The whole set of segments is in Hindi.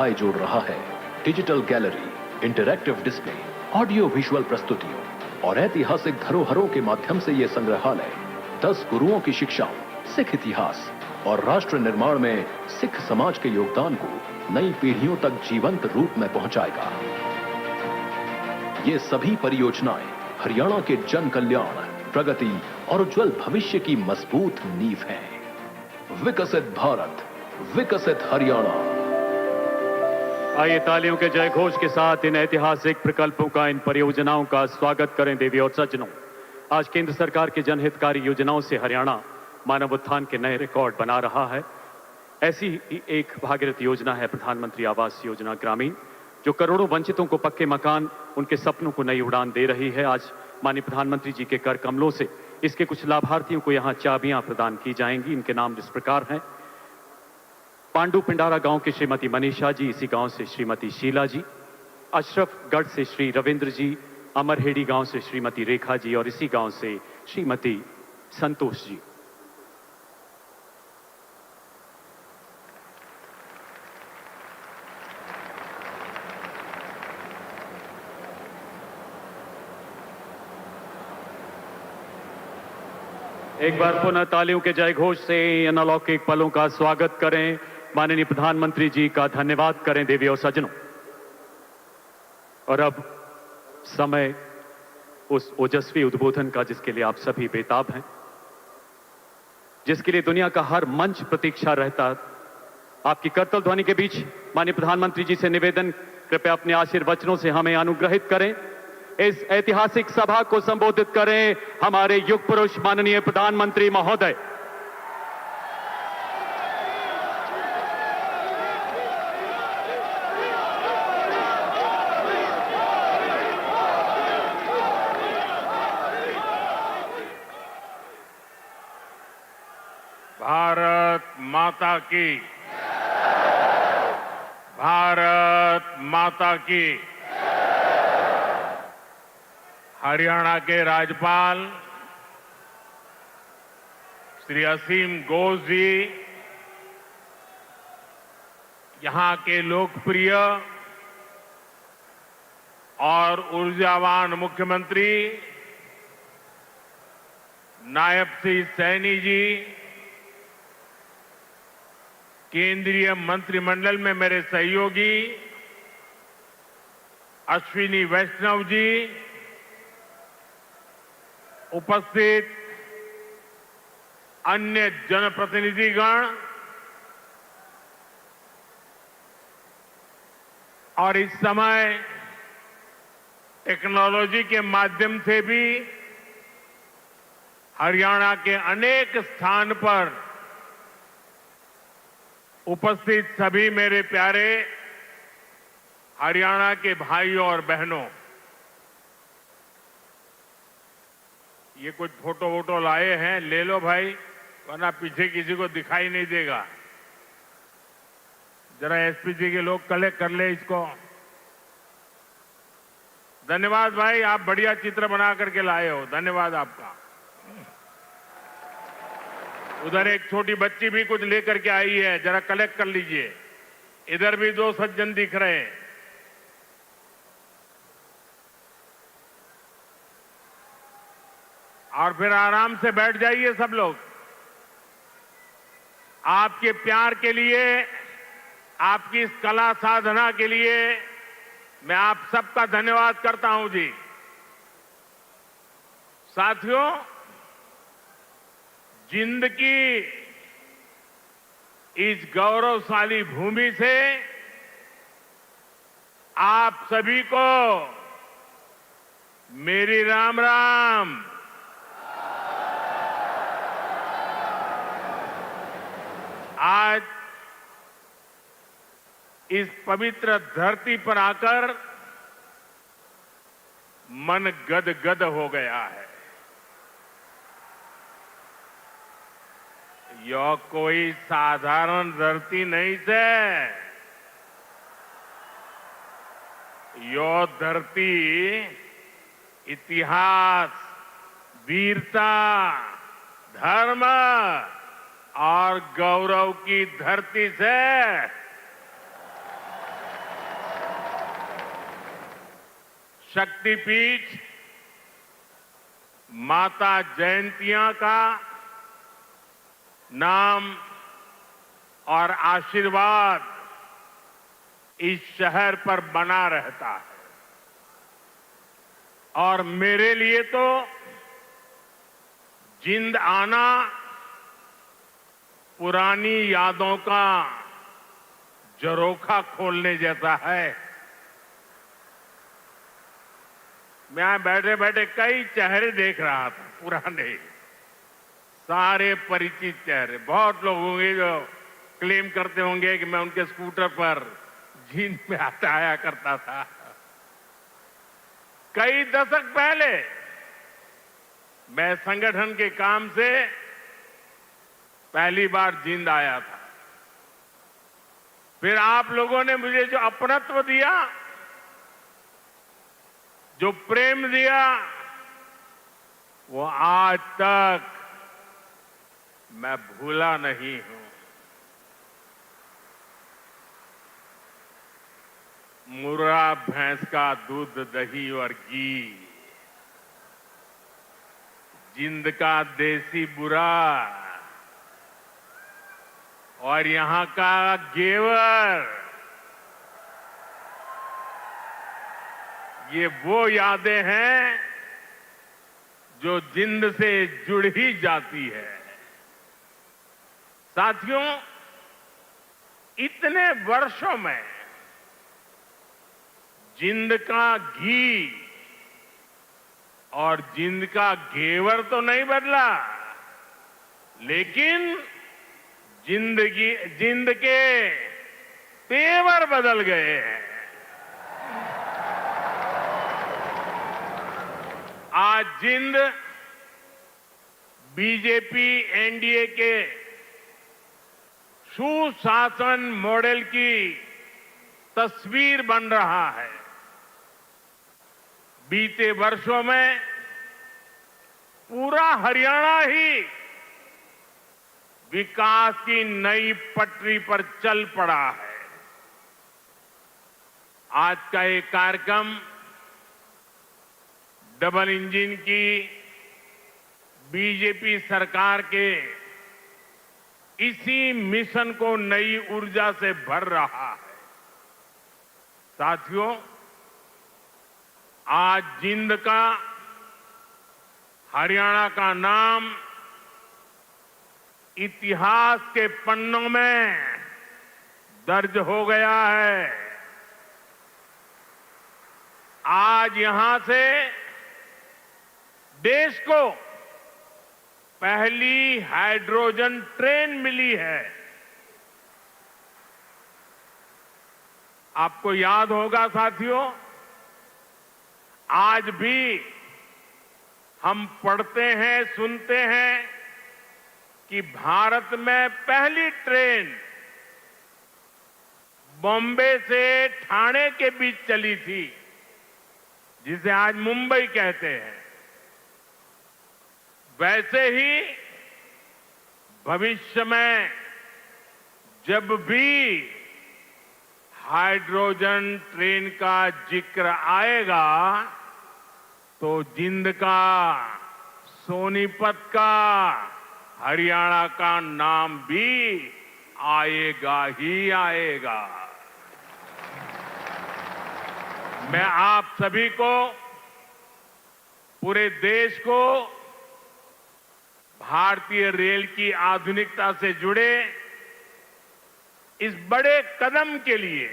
जोड़ रहा है digital gallery, interactive display, audio visual प्रस्तुतियों और ऐतिहासिक धरोहरों के माध्यम से यह संग्रहालय 10 गुरुओं की शिक्षाओं, सिख इतिहास और राष्ट्र निर्माण में सिख समाज के योगदान को नई पीढ़ियों तक जीवंत रूप में पहुंचाएगा। ये सभी परियोजनाएं हरियाणा के जन कल्याण, प्रगति और उज्जवल भविष्य की मजबूत नींव हैं। विकसित भारत, विकसित हरियाणा। आइए तालियों के जय घोष के साथ इन ऐतिहासिक प्रकल्पों का, इन परियोजनाओं का स्वागत करें। देवी और सज्जनों, आज केंद्र सरकार की जनहितकारी योजनाओं से हरियाणा मानव उत्थान के नए रिकॉर्ड बना रहा है। ऐसी ही एक भागीरथ योजना है प्रधानमंत्री आवास योजना ग्रामीण, जो करोड़ों वंचितों को पक्के मकान, उनके सपनों को नई उड़ान दे रही है। आज माननीय प्रधानमंत्री जी के कर कमलों से इसके कुछ लाभार्थियों को यहां चाबियां प्रदान की जाएंगी। इनके नाम इस प्रकार हैं: पांडु पिंडारा गांव की श्रीमती मनीषा जी, इसी गांव से श्रीमती शीला जी, अशरफगढ़ से श्री रविंद्र जी, अमरहेड़ी गांव से श्रीमती रेखा जी और इसी गांव से श्रीमती संतोष जी। एक बार पुनः तालियों के जय घोष से इन अलौकिक पलों का स्वागत करें। माननीय प्रधानमंत्री जी का धन्यवाद करें। देवी और सज्जनों, और अब समय उस ओजस्वी उद्बोधन का जिसके लिए आप सभी बेताब हैं, जिसके लिए दुनिया का हर मंच प्रतीक्षा रहता। आपकी करतल ध्वनि के बीच माननीय प्रधानमंत्री जी से निवेदन, कृपया अपने आशीर्वचनों से हमें अनुग्रहित करें। इस ऐतिहासिक सभा को संबोधित करें हमारे युग पुरुष माननीय प्रधानमंत्री महोदय। भारत माता की, भारत माता की। हरियाणा के राज्यपाल श्री असीम घोष जी, यहां के लोकप्रिय और ऊर्जावान मुख्यमंत्री नायब सिंह सैनी जी, केंद्रीय मंत्रिमंडल में मेरे सहयोगी अश्विनी वैष्णव जी, उपस्थित अन्य जनप्रतिनिधिगण और इस समय टेक्नोलॉजी के माध्यम से भी हरियाणा के अनेक स्थान पर उपस्थित सभी मेरे प्यारे हरियाणा के भाइयों और बहनों, ये कुछ फोटो वोटो लाए हैं, ले लो भाई, वरना पीछे किसी को दिखाई नहीं देगा। जरा एसपीजी के लोग कलेक्ट कर ले इसको। धन्यवाद भाई, आप बढ़िया चित्र बना करके लाए हो, धन्यवाद आपका। उधर एक छोटी बच्ची भी कुछ लेकर के आई है, जरा कलेक्ट कर लीजिए। इधर भी 2 सज्जन दिख रहे हैं। और फिर आराम से बैठ जाइए सब लोग। आपके प्यार के लिए, आपकी इस कला साधना के लिए मैं आप सबका धन्यवाद करता हूं जी। साथियों, जिंद की इस गौरवशाली भूमि से आप सभी को मेरी राम राम। आज इस पवित्र धरती पर आकर मन गदगद हो गया है। यह कोई साधारण धरती नहीं से, यह धरती इतिहास, वीरता, धर्म और गौरव की धरती से शक्तिपीठ माता जयंतिया का नाम और आशीर्वाद इस शहर पर बना रहता है। और मेरे लिए तो जिंद आना पुरानी यादों का झरोखा खोलने जैसा है। मैं बैठे बैठे कई चेहरे देख रहा था, पुराने, सारे परिचित चेहरे। बहुत लोग होंगे जो क्लेम करते होंगे कि मैं उनके स्कूटर पर जींद में आया करता था। कई दशक पहले मैं संगठन के काम से पहली बार जींद आया था। फिर आप लोगों ने मुझे जो अपनत्व दिया, जो प्रेम दिया, वो आज तक मैं भूला नहीं हूं। मुर्रा भैंस का दूध, दही और घी, जिंद का देसी बुरा और यहां का घेवर, ये वो यादें हैं जो जिंद से जुड़ ही जाती है। साथियों, इतने वर्षों में जिंद का घी और जिंद का घेवर तो नहीं बदला, लेकिन जिंद के तेवर बदल गए हैं। आज जिंद बीजेपी एनडीए के सुशासन मॉडल की तस्वीर बन रहा है। बीते वर्षों में पूरा हरियाणा ही विकास की नई पटरी पर चल पड़ा है। आज का ये कार्यक्रम डबल इंजन की बीजेपी सरकार के इसी मिशन को नई ऊर्जा से भर रहा है। साथियों, आज जिंद का, हरियाणा का नाम इतिहास के पन्नों में दर्ज हो गया है। आज यहां से देश को पहली हाइड्रोजन ट्रेन मिली है। आपको याद होगा साथियों, आज भी हम पढ़ते हैं, सुनते हैं कि भारत में पहली ट्रेन बॉम्बे से ठाणे के बीच चली थी, जिसे आज मुंबई कहते हैं। वैसे ही भविष्य में जब भी हाइड्रोजन ट्रेन का जिक्र आएगा तो जिंद का, सोनीपत का, हरियाणा का नाम भी आएगा ही आएगा। मैं आप सभी को, पूरे देश को भारतीय रेल की आधुनिकता से जुड़े इस बड़े कदम के लिए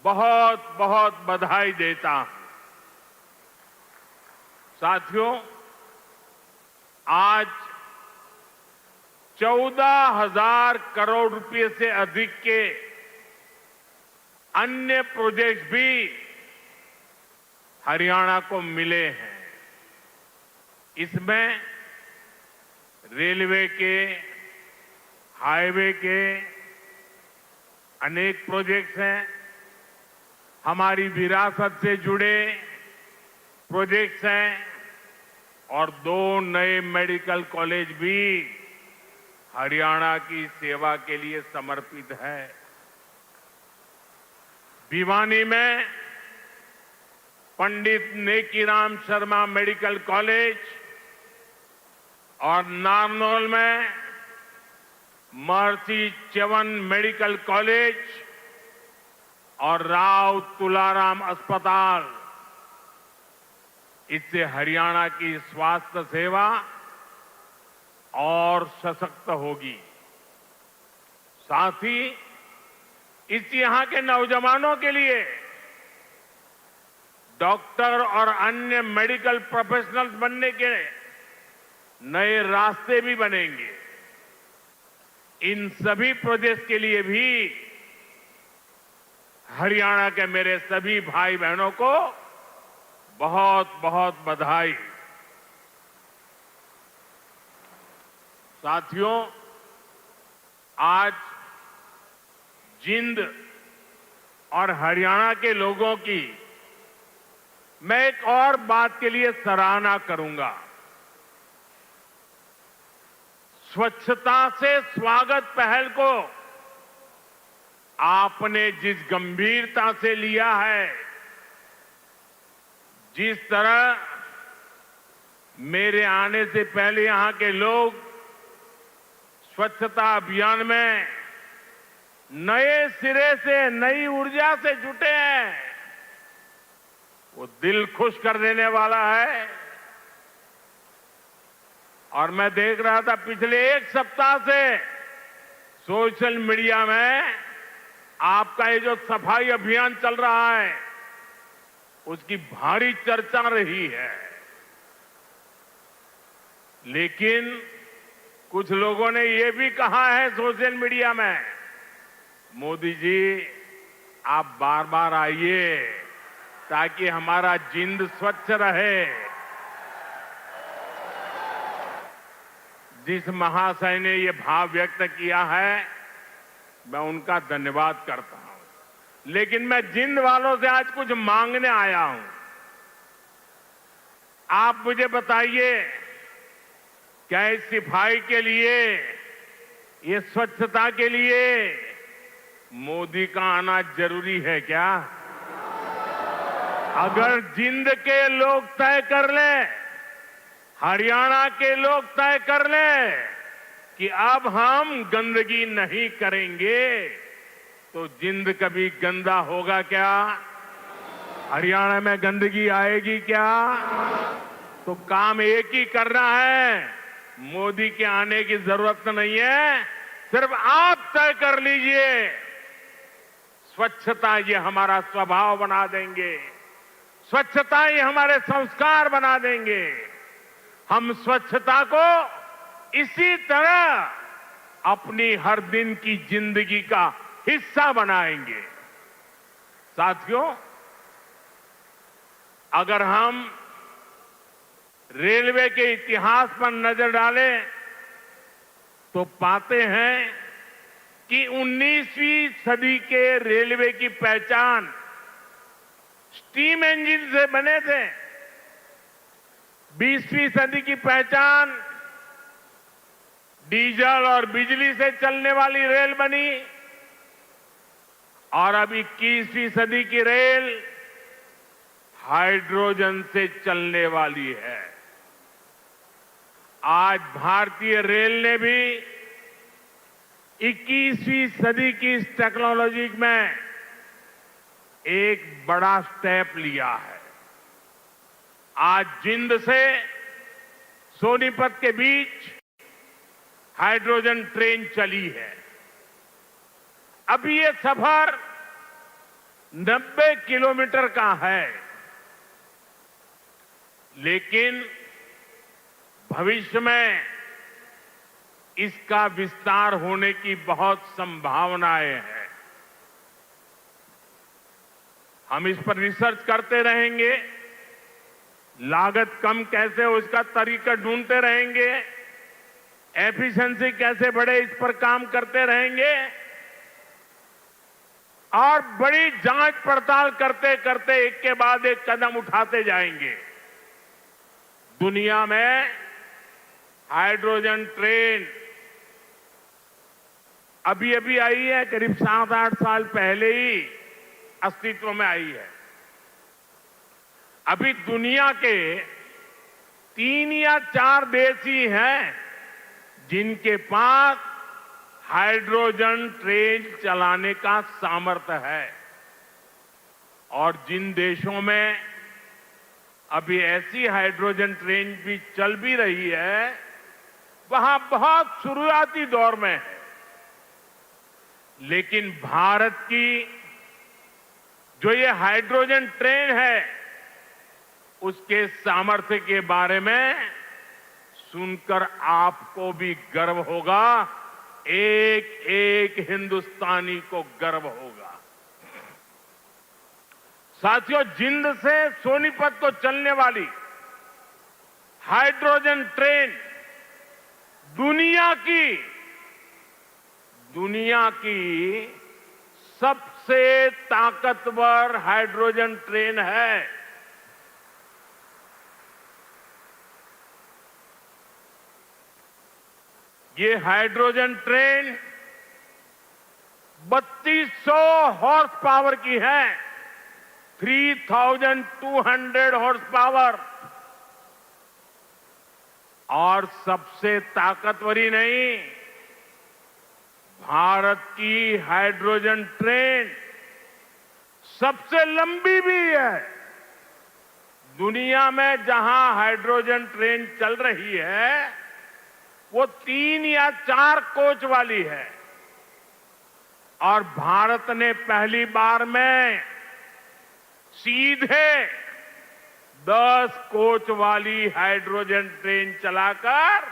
बहुत बहुत बधाई देता हूं। साथियों, आज 14,000 करोड़ रुपए से अधिक के अन्य प्रोजेक्ट भी हरियाणा को मिले हैं। इसमें रेलवे के, हाईवे के अनेक प्रोजेक्ट्स हैं, हमारी विरासत से जुड़े प्रोजेक्ट्स हैं और 2 नए मेडिकल कॉलेज भी हरियाणा की सेवा के लिए समर्पित है। भिवानी में पंडित नेकीराम शर्मा मेडिकल कॉलेज और नारनौल में महर्षि च्यवन मेडिकल कॉलेज और राव तुलाराम अस्पताल, इससे हरियाणा की स्वास्थ्य सेवा और सशक्त होगी। साथ ही इस यहां के नौजवानों के लिए डॉक्टर और अन्य मेडिकल प्रोफेशनल्स बनने के नए रास्ते भी बनेंगे। इन सभी प्रोजेक्ट्स के लिए भी हरियाणा के मेरे सभी भाई बहनों को बहुत बहुत बधाई। साथियों, आज जिंद और हरियाणा के लोगों की मैं एक और बात के लिए सराहना करूंगा। स्वच्छता से स्वागत पहल को आपने जिस गंभीरता से लिया है, जिस तरह मेरे आने से पहले यहां के लोग स्वच्छता अभियान में नए सिरे से, नई ऊर्जा से जुटे हैं, वो दिल खुश कर देने वाला है। और मैं देख रहा था पिछले एक सप्ताह से सोशल मीडिया में आपका ये जो सफाई अभियान चल रहा है, उसकी भारी चर्चा रही है। लेकिन कुछ लोगों ने ये भी कहा है सोशल मीडिया में, मोदी जी आप बार बार आइए ताकि हमारा जिंद स्वच्छ रहे। जिस महाशय ने ये भाव व्यक्त किया है, मैं उनका धन्यवाद करता हूं। लेकिन मैं जिंद वालों से आज कुछ मांगने आया हूं। आप मुझे बताइए, क्या इस सफाई के लिए, ये स्वच्छता के लिए मोदी का आना जरूरी है क्या? अगर जिंद के लोग तय कर ले, हरियाणा के लोग तय कर ले कि अब हम गंदगी नहीं करेंगे, तो जिंद कभी गंदा होगा क्या? हरियाणा में गंदगी आएगी क्या? तो काम एक ही करना है, मोदी के आने की जरूरत नहीं है, सिर्फ आप तय कर लीजिए। स्वच्छता ये हमारा स्वभाव बना देंगे, स्वच्छता ये हमारे संस्कार बना देंगे। हम स्वच्छता को इसी तरह अपनी हर दिन की जिंदगी का हिस्सा बनाएंगे। साथियों, अगर हम रेलवे के इतिहास पर नजर डालें तो पाते हैं कि 19वीं सदी के रेलवे की पहचान स्टीम इंजन से बने थे। 20वीं सदी की पहचान डीजल और बिजली से चलने वाली रेल बनी, और अब 21वीं सदी की रेल हाइड्रोजन से चलने वाली है। आज भारतीय रेल ने भी 21वीं सदी की इस टेक्नोलॉजी में एक बड़ा स्टेप लिया है। आज जिंद से सोनीपत के बीच हाइड्रोजन ट्रेन चली है। अभी ये सफर 90 किलोमीटर का है, लेकिन भविष्य में इसका विस्तार होने की बहुत संभावनाएं हैं। हम इस पर रिसर्च करते रहेंगे, लागत कम कैसे हो इसका तरीका ढूंढते रहेंगे, एफिशिएंसी कैसे बढ़े इस पर काम करते रहेंगे, और बड़ी जांच पड़ताल करते करते एक के बाद एक कदम उठाते जाएंगे। दुनिया में हाइड्रोजन ट्रेन अभी अभी आई है, करीब 7-8 साल पहले ही अस्तित्व में आई है। अभी दुनिया के 3 या 4 देश ही हैं जिनके पास हाइड्रोजन ट्रेन चलाने का सामर्थ्य है और जिन देशों में अभी ऐसी हाइड्रोजन ट्रेन भी चल भी रही है वहां बहुत शुरुआती दौर में है। लेकिन भारत की जो ये हाइड्रोजन ट्रेन है उसके सामर्थ्य के बारे में सुनकर आपको भी गर्व होगा, एक एक हिंदुस्तानी को गर्व होगा। साथियों, जिंद से सोनीपत को चलने वाली हाइड्रोजन ट्रेन दुनिया की सबसे ताकतवर हाइड्रोजन ट्रेन है। ये हाइड्रोजन ट्रेन 3200 हॉर्स पावर की है, 3200 हॉर्स पावर। और सबसे ताकतवर ही नहीं, भारत की हाइड्रोजन ट्रेन सबसे लंबी भी है। दुनिया में जहां हाइड्रोजन ट्रेन चल रही है वो 3 या 4 कोच वाली है और भारत ने पहली बार में सीधे 10 कोच वाली हाइड्रोजन ट्रेन चलाकर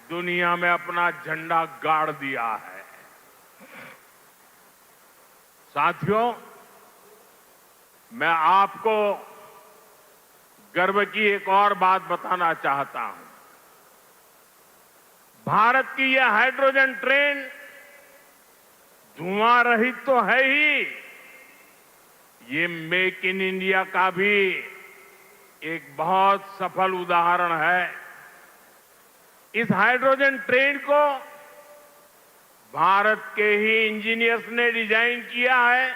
दुनिया में अपना झंडा गाड़ दिया है। साथियों, मैं आपको गर्व की एक और बात बताना चाहता हूं। भारत की यह हाइड्रोजन ट्रेन धुआं रहित तो है ही, ये मेक इन इंडिया का भी एक बहुत सफल उदाहरण है। इस हाइड्रोजन ट्रेन को भारत के ही इंजीनियर्स ने डिजाइन किया है,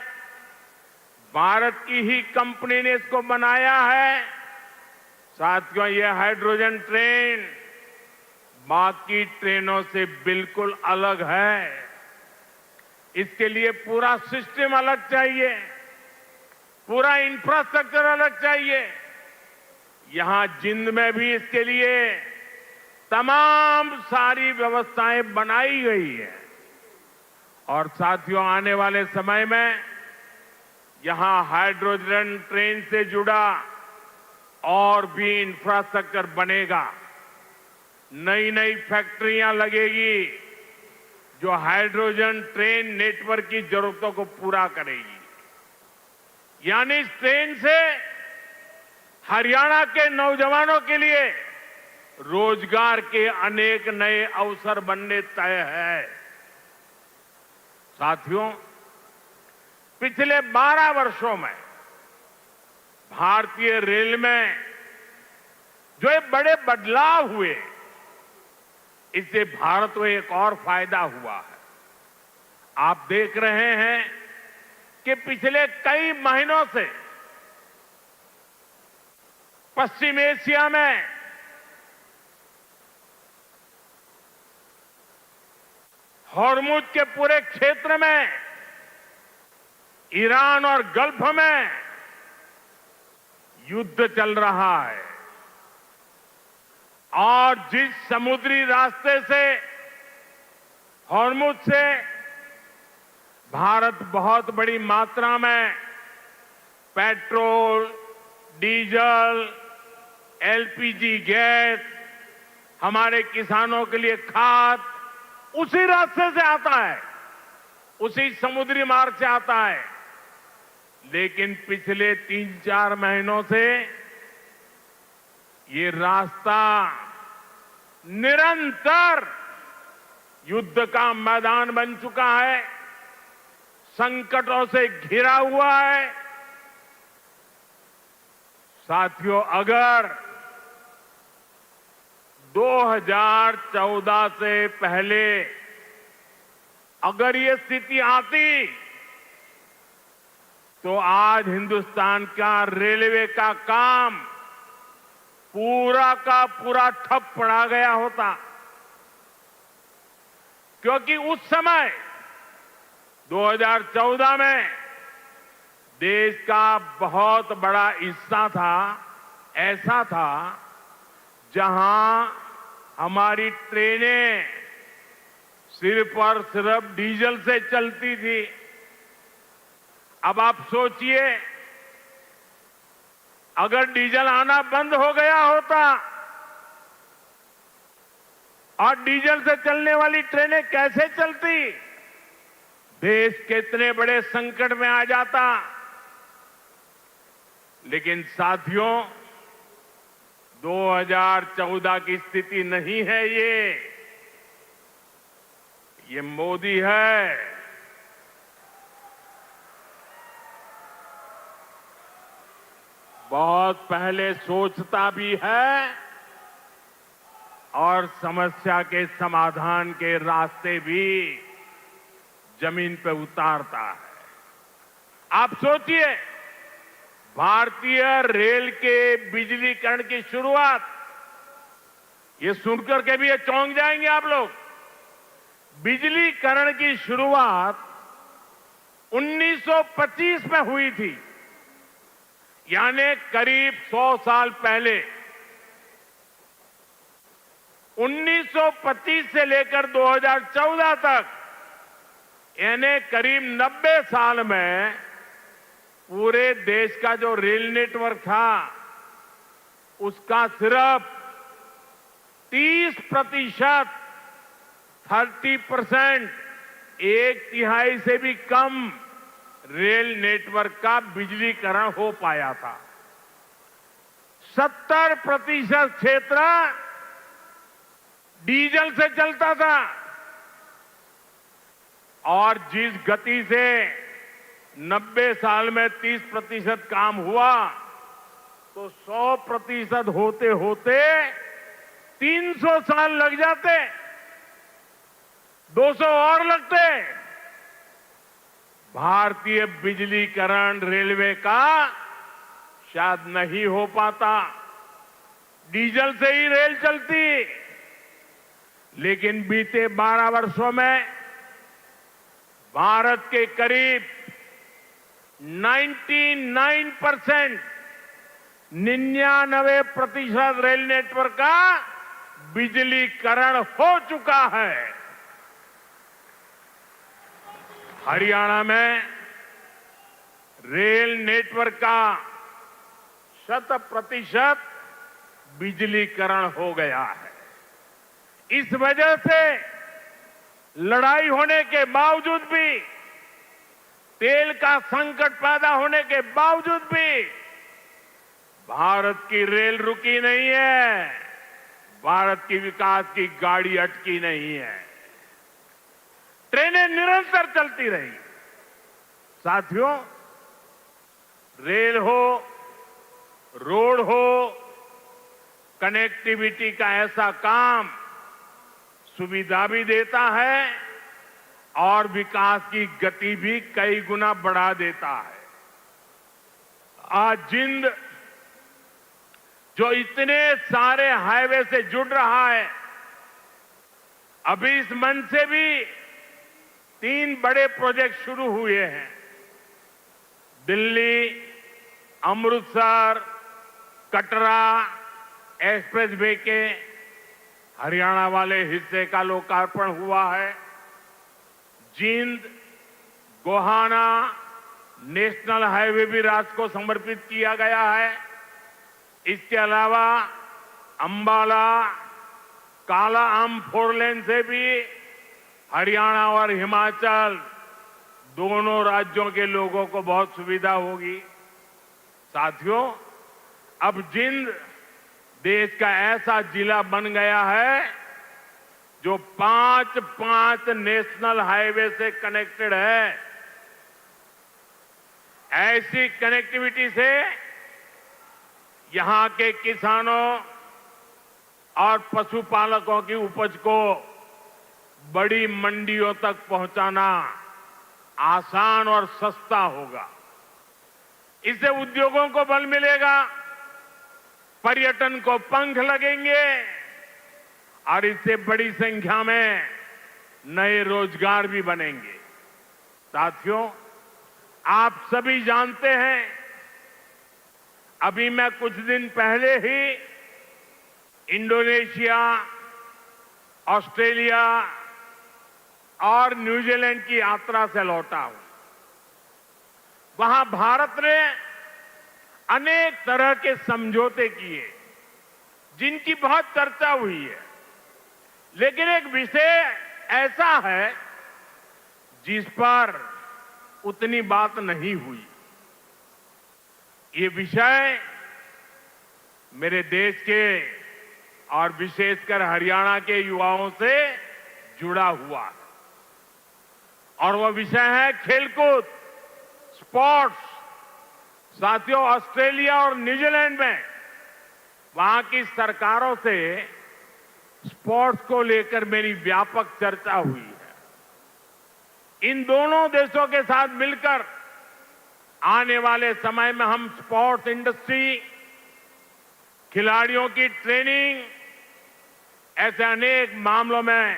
भारत की ही कंपनी ने इसको बनाया है। साथियों, यह हाइड्रोजन ट्रेन बाकी ट्रेनों से बिल्कुल अलग है। इसके लिए पूरा सिस्टम अलग चाहिए, पूरा इंफ्रास्ट्रक्चर अलग चाहिए। यहां जिंद में भी इसके लिए तमाम सारी व्यवस्थाएं बनाई गई है और साथियों, आने वाले समय में यहां हाइड्रोजन ट्रेन से जुड़ा और भी इंफ्रास्ट्रक्चर बनेगा। नई नई फैक्ट्रियां लगेगी जो हाइड्रोजन ट्रेन नेटवर्क की जरूरतों को पूरा करेगी। यानी इस ट्रेन से हरियाणा के नौजवानों के लिए रोजगार के अनेक नए अवसर बनने तय है। साथियों, पिछले 12 वर्षों में भारतीय रेल में जो ये बड़े बदलाव हुए, इससे भारत को एक और फायदा हुआ है। आप देख रहे हैं कि पिछले कई महीनों से पश्चिम एशिया में हॉर्मुज के पूरे क्षेत्र में, ईरान और गल्फ में युद्ध चल रहा है और जिस समुद्री रास्ते से हॉर्मुज से भारत बहुत बड़ी मात्रा में पेट्रोल, डीजल, एलपीजी गैस, हमारे किसानों के लिए खाद उसी रास्ते से आता है, उसी समुद्री मार्ग से आता है। लेकिन पिछले 3-4 महीनों से ये रास्ता निरंतर युद्ध का मैदान बन चुका है, संकटों से घिरा हुआ है। साथियों, अगर 2014 से पहले अगर ये स्थिति आती तो आज हिंदुस्तान का रेलवे का काम पूरा का पूरा ठप पड़ा गया होता, क्योंकि उस समय 2014 में देश का बहुत बड़ा हिस्सा ऐसा था जहां हमारी ट्रेनें सिर्फ और सिर्फ डीजल से चलती थी। अब आप सोचिए, अगर डीजल आना बंद हो गया होता और डीजल से चलने वाली ट्रेनें कैसे चलती, देश कितने बड़े संकट में आ जाता। लेकिन साथियों, 2014 की स्थिति नहीं है ये मोदी है। बहुत पहले सोचता भी है और समस्या के समाधान के रास्ते भी जमीन पे उतारता है। आप सोचिए, भारतीय रेल के बिजलीकरण की शुरुआत, ये सुनकर के भी ये चौंक जाएंगे आप लोग। बिजलीकरण की शुरुआत 1925 में हुई थी, यानी करीब 100 साल पहले। 1925 से लेकर 2014 तक, यानी करीब 90 साल में पूरे देश का जो रेल नेटवर्क था उसका सिर्फ 30%, 30%, 1/3 से भी कम रेल नेटवर्क का बिजलीकरण हो पाया था। 70% क्षेत्र डीजल से चलता था और जिस गति से 90 साल में 30% काम हुआ, तो 100% होते होते 300 साल लग जाते, 200 और लगते। भारतीय बिजलीकरण रेलवे का शायद नहीं हो पाता, डीजल से ही रेल चलती। लेकिन बीते 12 वर्षों में भारत के करीब 99% रेल नेटवर्क का बिजलीकरण हो चुका है। हरियाणा में रेल नेटवर्क का 100% बिजलीकरण हो गया है। इस वजह से लड़ाई होने के बावजूद भी, तेल का संकट पैदा होने के बावजूद भी भारत की रेल रुकी नहीं है, भारत की विकास की गाड़ी अटकी नहीं है, ट्रेनें निरंतर चलती रही। साथियों, रेल हो, रोड हो, कनेक्टिविटी का ऐसा काम सुविधा भी देता है और विकास की गति भी कई गुना बढ़ा देता है। आज जिंद जो इतने सारे हाईवे से जुड़ रहा है, अभी इस मंच से भी 3 बड़े प्रोजेक्ट शुरू हुए हैं। दिल्ली, अमृतसर, कटरा एक्सप्रेस वे के हरियाणा वाले हिस्से का लोकार्पण हुआ है। जींद गोहाना नेशनल हाईवे भी राष्ट्र को समर्पित किया गया है। इसके अलावा अंबाला काला आम 4 लेन से भी हरियाणा और हिमाचल दोनों राज्यों के लोगों को बहुत सुविधा होगी। साथियों, अब जींद देश का ऐसा जिला बन गया है जो 5 नेशनल हाईवे से कनेक्टेड है। ऐसी कनेक्टिविटी से यहां के किसानों और पशुपालकों की उपज को बड़ी मंडियों तक पहुंचाना आसान और सस्ता होगा। इससे उद्योगों को बल मिलेगा, पर्यटन को पंख लगेंगे और इससे बड़ी संख्या में नए रोजगार भी बनेंगे। साथियों, आप सभी जानते हैं, अभी मैं कुछ दिन पहले ही इंडोनेशिया, ऑस्ट्रेलिया और न्यूजीलैंड की यात्रा से लौटा हूं। वहां भारत ने अनेक तरह के समझौते किए जिनकी बहुत चर्चा हुई है, लेकिन एक विषय ऐसा है जिस पर उतनी बात नहीं हुई। ये विषय मेरे देश के और विशेषकर हरियाणा के युवाओं से जुड़ा हुआ है और वह विषय है खेलकूद, स्पोर्ट्स। साथियों, ऑस्ट्रेलिया और न्यूजीलैंड में वहां की सरकारों से स्पोर्ट्स को लेकर मेरी व्यापक चर्चा हुई है। इन दोनों देशों के साथ मिलकर आने वाले समय में हम स्पोर्ट्स इंडस्ट्री, खिलाड़ियों की ट्रेनिंग, ऐसे अनेक मामलों में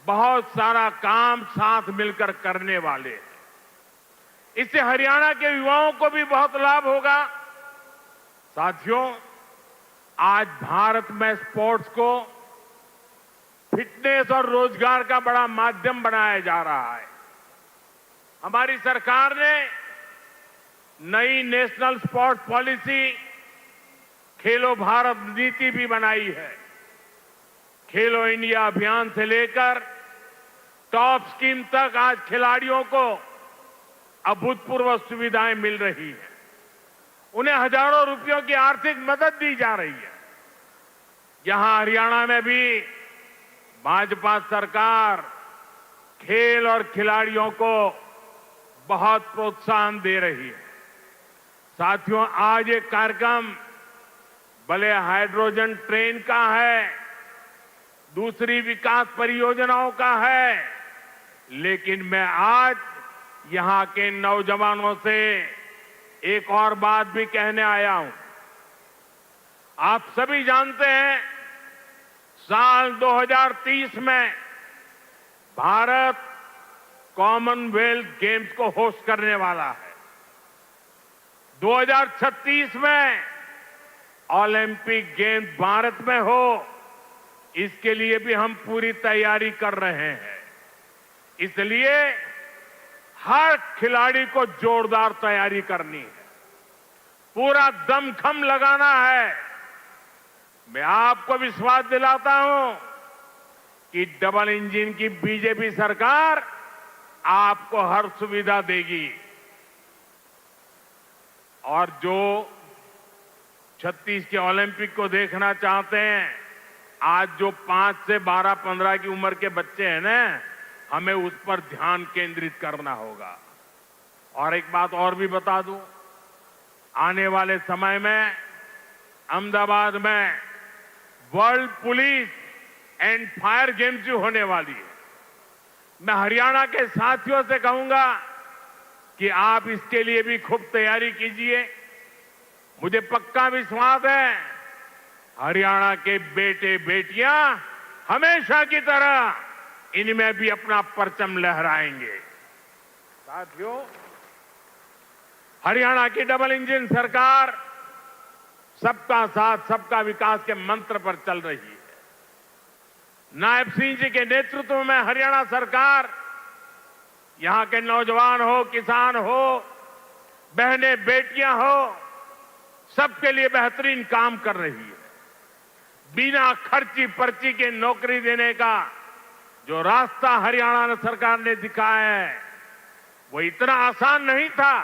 बहुत सारा काम साथ मिलकर करने वाले हैं। इससे हरियाणा के युवाओं को भी बहुत लाभ होगा। साथियों, आज भारत में स्पोर्ट्स को फिटनेस और रोजगार का बड़ा माध्यम बनाया जा रहा है। हमारी सरकार ने नई नेशनल स्पोर्ट्स पॉलिसी, खेलो भारत नीति भी बनाई है। खेलो इंडिया अभियान से लेकर टॉप स्कीम तक आज खिलाड़ियों को अभूतपूर्व सुविधाएं मिल रही हैं। उन्हें हजारों रुपयों की आर्थिक मदद दी जा रही है। यहां हरियाणा में भी भाजपा सरकार खेल और खिलाड़ियों को बहुत प्रोत्साहन दे रही है। साथियों, आज ये कार्यक्रम भले हाइड्रोजन ट्रेन का है, दूसरी विकास परियोजनाओं का है, लेकिन मैं आज यहां के नौजवानों से एक और बात भी कहने आया हूं। आप सभी जानते हैं, साल 2030 में भारत कॉमनवेल्थ गेम्स को होस्ट करने वाला है। 2036 में ओलंपिक गेम्स भारत में हो, इसके लिए भी हम पूरी तैयारी कर रहे हैं। इसलिए हर खिलाड़ी को जोरदार तैयारी करनी है, पूरा दमखम लगाना है। मैं आपको विश्वास दिलाता हूं कि डबल इंजन की बीजेपी सरकार आपको हर सुविधा देगी और जो 36 के ओलंपिक को देखना चाहते हैं, आज जो 5 से 12, 15 की उम्र के बच्चे हैं ना, हमें उस पर ध्यान केंद्रित करना होगा। और एक बात और भी बता दूं, आने वाले समय में अहमदाबाद में world police and fire games जो होने वाली है, मैं हरियाणा के साथियों से कहूंगा कि आप इसके लिए भी खूब तैयारी कीजिए। मुझे पक्का विश्वास है, हरियाणा के बेटे बेटियां हमेशा की तरह इनमें भी अपना परचम लहराएंगे। साथियों, हरियाणा की डबल इंजन सरकार सबका साथ सबका विकास के मंत्र पर चल रही है। नायब सिंह जी के नेतृत्व में हरियाणा सरकार यहां के नौजवान हो, किसान हो, बहनें बेटियां हो, सबके लिए बेहतरीन काम कर रही है। बिना खर्ची पर्ची के नौकरी देने का जो रास्ता हरियाणा सरकार ने दिखाया है, वो इतना आसान नहीं था,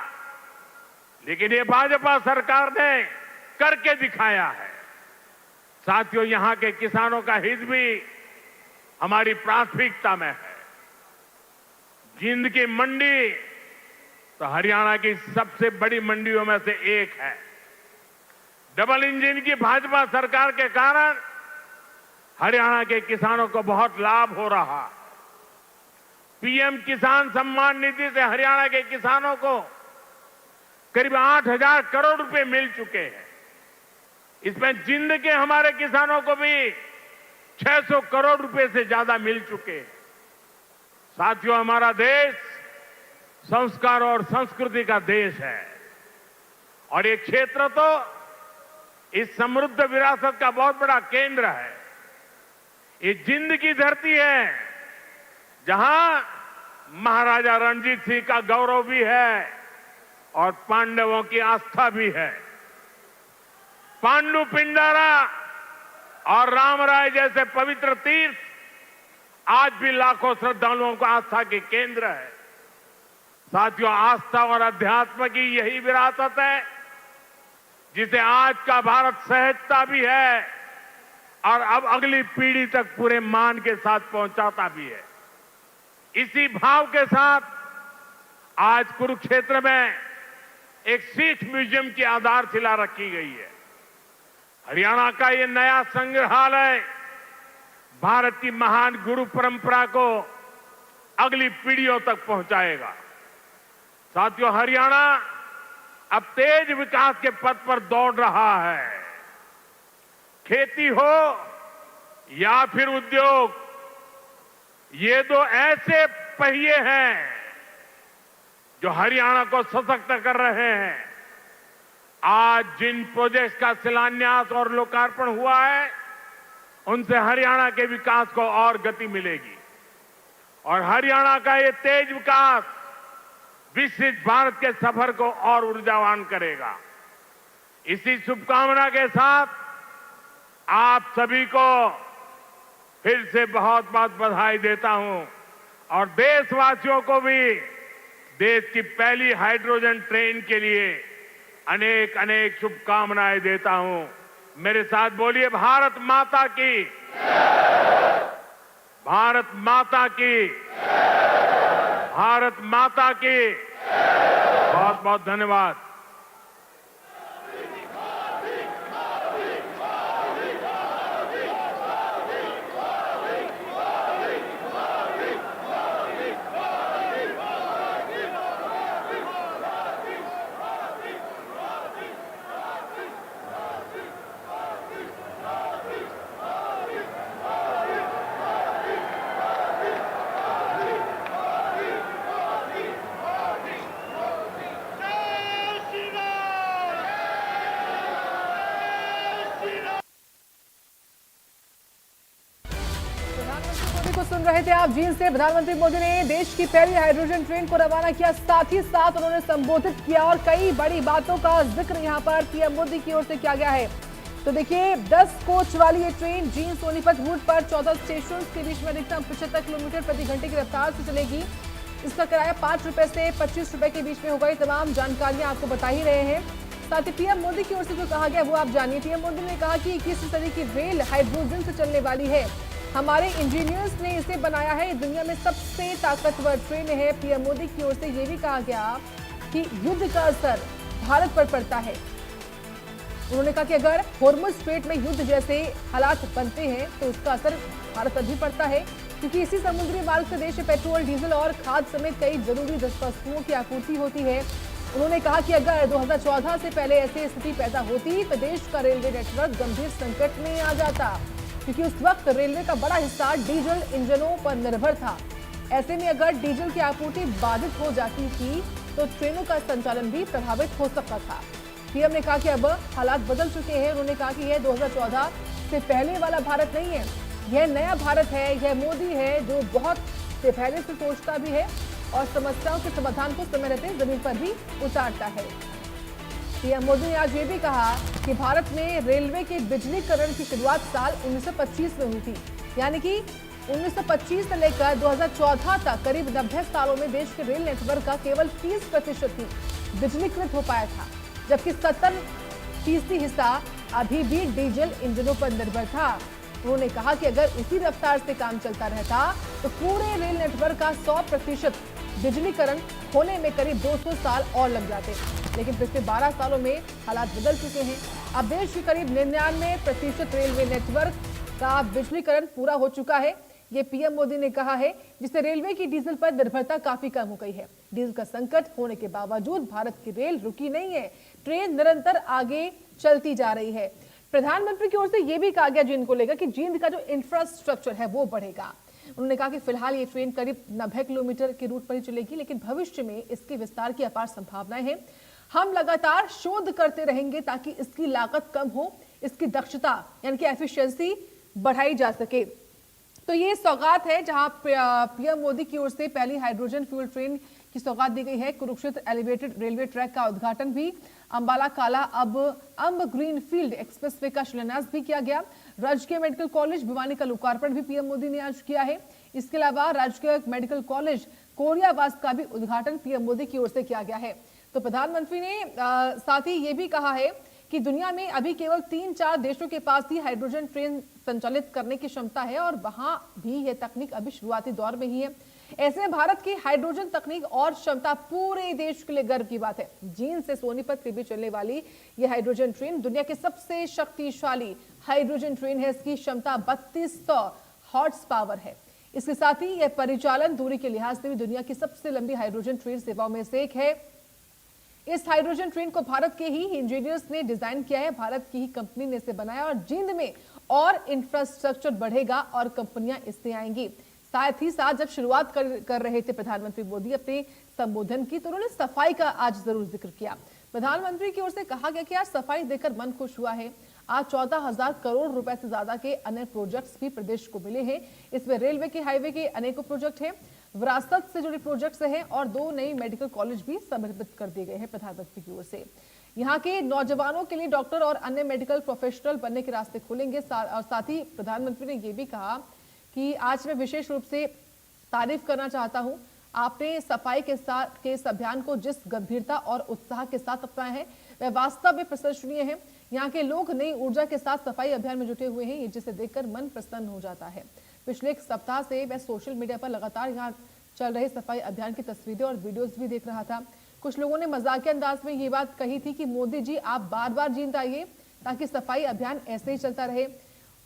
लेकिन ये भाजपा सरकार ने करके दिखाया है। साथियों, यहां के किसानों का हित भी हमारी प्राथमिकता में है। जिंद की मंडी तो हरियाणा की सबसे बड़ी मंडियों में से एक है। डबल इंजन की भाजपा सरकार के कारण हरियाणा के किसानों को बहुत लाभ हो रहा। पीएम किसान सम्मान निधि से हरियाणा के किसानों को करीब 8,000 करोड़ रुपए मिल चुके हैं। इसमें जिंद के हमारे किसानों को भी 600 करोड़ रुपए से ज्यादा मिल चुके हैं। साथियों, हमारा देश संस्कार और संस्कृति का देश है और ये क्षेत्र तो इस समृद्ध विरासत का बहुत बड़ा केंद्र है। ये जिंद की धरती है जहां महाराजा रणजीत सिंह का गौरव भी है और पांडवों की आस्था भी है। पांडु पिंडारा और रामराय जैसे पवित्र तीर्थ आज भी लाखों श्रद्धालुओं को आस्था के केंद्र है। साथियों, आस्था और अध्यात्म की यही विरासत है जिसे आज का भारत सहजता भी है और अब अगली पीढ़ी तक पूरे मान के साथ पहुंचाता भी है। इसी भाव के साथ आज कुरुक्षेत्र में एक सिख म्यूजियम की आधारशिला रखी गई है। हरियाणा का ये नया संग्रहालय भारत की महान गुरु परंपरा को अगली पीढ़ियों तक पहुंचाएगा। साथियों, हरियाणा अब तेज विकास के पथ पर दौड़ रहा है। खेती हो या फिर उद्योग, ये दो ऐसे पहिए हैं जो हरियाणा को सशक्त कर रहे हैं। आज जिन प्रोजेक्ट्स का शिलान्यास और लोकार्पण हुआ है, उनसे हरियाणा के विकास को और गति मिलेगी और हरियाणा का ये तेज विकास विकसित भारत के सफर को और ऊर्जावान करेगा। इसी शुभकामना के साथ आप सभी को फिर से बहुत बहुत बधाई देता हूं और देशवासियों को भी देश की पहली हाइड्रोजन ट्रेन के लिए अनेक अनेक शुभकामनाएं देता हूं। मेरे साथ बोलिए, भारत माता की, भारत माता की, भारत माता की। बहुत बहुत धन्यवाद। को सुन रहे थे आप जींद से। प्रधानमंत्री मोदी ने देश की पहली हाइड्रोजन ट्रेन को रवाना किया, साथ ही साथ उन्होंने संबोधित किया और कई बड़ी बातों का जिक्र यहां पर पीएम मोदी की ओर से किया गया है। तो देखिए, 10 कोच वाली ये ट्रेन जींद सोनीपत रूट पर 14 स्टेशन के बीच में अधिकतम 75 किलोमीटर प्रति घंटे की रफ्तार से चलेगी। इसका किराया 5 रुपए से 25 रुपए के बीच में होगा। ये तमाम जानकारियां आपको बता ही रहे हैं। साथ ही पीएम मोदी की ओर से जो कहा गया वो आप जानिए। पीएम मोदी ने कहा कि 21वीं सदी की रेल हाइड्रोजन से चलने वाली है। हमारे इंजीनियर्स ने इसे बनाया है। दुनिया में सबसे ताकतवर ट्रेन है। पीएम मोदी की ओर से ये भी कहा गया कि युद्ध का असर भारत पर पड़ता है। उन्होंने कहा कि अगर होर्मुज स्ट्रेट में युद्ध जैसे हालात बनते हैं तो उसका असर भारत पर भी पड़ता है, क्योंकि इसी समुद्री मार्ग से देश में पेट्रोल, डीजल और खाद समेत कई जरूरी वस्तुओं की आपूर्ति होती है। उन्होंने कहा कि अगर 2014 से पहले ऐसी स्थिति पैदा होती तो देश का रेलवे नेटवर्क गंभीर संकट में आ जाता, क्योंकि उस वक्त रेलवे का बड़ा हिस्सा डीजल इंजनों पर निर्भर था। ऐसे में अगर डीजल की आपूर्ति बाधित हो जाती थी तो ट्रेनों का संचालन भी प्रभावित हो सकता था। पीएम ने कहा कि अब हालात बदल चुके हैं। उन्होंने कहा कि यह 2014 से पहले वाला भारत नहीं है, यह नया भारत है। यह मोदी है जो बहुत से पहले से सोचता भी है और समस्याओं के समाधान को समय रहते जमीन पर भी उतारता है। पीएम मोदी ने आज ये भी कहा कि भारत में रेलवे के बिजलीकरण की शुरुआत साल 1925 में हुई थी, यानी कि 1925 से लेकर 2014 तक करीब 90 सालों में देश के रेल नेटवर्क का केवल 30% ही बिजलीकृत हो पाया था, जबकि 70% हिस्सा अभी भी डीजल इंजनों पर निर्भर था। उन्होंने कहा कि अगर इसी रफ्तार से काम चलता रहता तो पूरे रेल नेटवर्क का 100% बिजलीकरण होने में करीब 200 साल और लग जाते। लेकिन पिछले 12 सालों में हालात बदल चुके हैं। अब देश के करीब 99% रेलवे नेटवर्क का बिजलीकरण पूरा हो चुका है। ये पीएम मोदी ने कहा है, जिससे रेलवे की डीजल पर निर्भरता काफी कम हो गई है। डीजल का संकट होने के बावजूद भारत की रेल रुकी नहीं है, ट्रेन निरंतर आगे चलती जा रही है। प्रधानमंत्री की ओर से यह भी कहा गया जींद को लेकर कि जींद का जो इंफ्रास्ट्रक्चर है वो बढ़ेगा। उन्होंने कहा कि फिलहाल ये ट्रेन करीब 90 किलोमीटर के रूट पर ही चलेगी, लेकिन भविष्य में इसके विस्तार की अपार संभावनाएं हैं। हम लगातार शोध करते रहेंगे ताकि इसकी लागत कम हो, इसकी दक्षता यानी कि एफिशिएंसी बढ़ाई जा सके। तो ये सौगात है जहां पीएम मोदी की ओर से पहली हाइड्रोजन फ्यूल ट्रेन की सौगात दी गई है। कुरुक्षेत्र एलिवेटेड रेलवे ट्रैक का उद्घाटन भी, अंबाला काला अब अंब ग्रीनफील्ड एक्सप्रेसवे का शिलान्यास भी किया गया। राजकीय मेडिकल कॉलेज भिवानी का लोकार्पण भी पीएम मोदी ने आज किया है। इसके अलावा राजकीय मेडिकल कॉलेज कोरियावास का भी उद्घाटन पीएम मोदी की ओर से किया गया है। तो प्रधानमंत्री ने साथ ही ये भी कहा है कि दुनिया में अभी केवल 3-4 देशों के पास ही हाइड्रोजन ट्रेन संचालित करने की क्षमता है और वहां भी यह तकनीक अभी शुरुआती दौर में ही है। ऐसे में भारत की हाइड्रोजन तकनीक और क्षमता पूरे देश के लिए गर्व की बात है। जींद से सोनीपत के बीच चलने वाली यह हाइड्रोजन ट्रेन दुनिया की सबसे शक्तिशाली हाइड्रोजन ट्रेन है। इसकी क्षमता 3200 हॉर्स पावर है। इसके साथ ही यह परिचालन दूरी के लिहाज से भी दुनिया की सबसे लंबी हाइड्रोजन ट्रेन सेवाओं में से एक है। इस हाइड्रोजन ट्रेन को भारत के ही इंजीनियर्स ने डिजाइन किया है, भारत की ही कंपनी ने इसे बनाया और जींद में और इंफ्रास्ट्रक्चर बढ़ेगा और कंपनियां इससे आएंगी। साथ ही साथ जब शुरुआत कर रहे थे प्रधानमंत्री मोदी अपने संबोधन की, तो उन्होंने सफाई का आज जरूर जिक्र किया। प्रधानमंत्री की ओर से कहा गया कि आज सफाई देखकर मन खुश हुआ है। आज 14,000 करोड़ रुपए से ज्यादा के अन्य प्रोजेक्ट्स भी प्रदेश को मिले हैं। इसमें रेलवे के, हाईवे के अनेकों प्रोजेक्ट हैं, विरासत से जुड़े प्रोजेक्ट्स हैं और 2 नई मेडिकल कॉलेज भी समर्पित कर दिए गए हैं प्रधानमंत्री की ओर से। यहाँ के नौजवानों के लिए डॉक्टर और अन्य मेडिकल प्रोफेशनल बनने के रास्ते खुलेंगे। और साथ ही प्रधानमंत्री ने यह भी कहा कि आज मैं विशेष रूप से तारीफ करना चाहता हूं, आपने सफाई के इस अभियान को जिस गंभीरता और उत्साह के साथ अपनाया है वह वास्तव में प्रशंसनीय है। यहाँ के लोग नई ऊर्जा के साथ सफाई अभियान में जुटे हुए हैं, जिसे देखकर मन प्रसन्न हो जाता है। पिछले एक सप्ताह से मैं सोशल मीडिया पर लगातार यहाँ चल रहे सफाई अभियान की तस्वीरें और वीडियोस भी देख रहा था। कुछ लोगों ने मजाकिया अंदाज में ये बात कही थी कि मोदी जी आप बार बार जींद आइए ताकि सफाई अभियान ऐसे ही चलता रहे।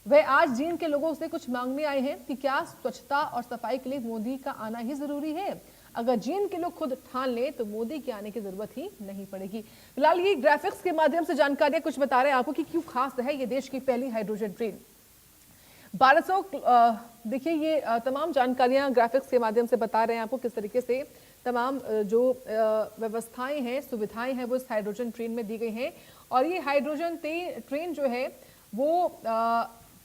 वह आज जींद के लोगों से कुछ मांगने आए हैं कि क्या स्वच्छता और सफाई के लिए मोदी का आना ही जरूरी है। अगर जींद के लोग खुद ठान ले तो मोदी के आने की जरूरत ही नहीं पड़ेगी। फिलहाल ये ग्राफिक्स के माध्यम से जानकारियां कुछ बता रहे हैं आपको कि क्यों खास है ये देश की पहली हाइड्रोजन ट्रेन। 1200 देखिए ये तमाम जानकारियां ग्राफिक्स के माध्यम से बता रहे हैं आपको किस तरीके से तमाम जो व्यवस्थाएं हैं, सुविधाएं हैं वो इस हाइड्रोजन ट्रेन में दी गई हैं। और ये हाइड्रोजन ट्रेन जो है वो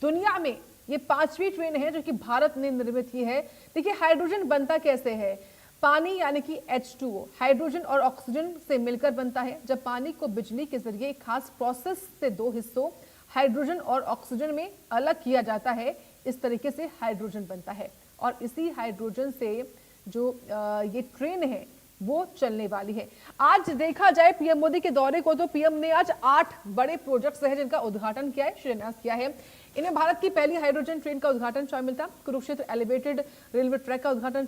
दुनिया में ये 5वीं ट्रेन है जो कि भारत ने निर्मित की है। देखिए हाइड्रोजन बनता कैसे है, पानी यानी कि H2O हाइड्रोजन और ऑक्सीजन से मिलकर बनता है। जब पानी को बिजली के जरिए एक खास प्रोसेस से 2 हिस्सों हाइड्रोजन और ऑक्सीजन में अलग किया जाता है, इस तरीके से हाइड्रोजन बनता है। और इसी हाइड्रोजन से जो ये ट्रेन है वो चलने वाली है। आज देखा जाए पीएम मोदी के दौरे को तो पीएम ने आज 8 बड़े प्रोजेक्ट्स हैं जिनका उद्घाटन किया है, शिलान्यास किया है। इनमें भारत की पहली हाइड्रोजन ट्रेन का उद्घाटन शामिल था, कुरुक्षेत्र एलिवेटेड रेलवे ट्रैक का उद्घाटन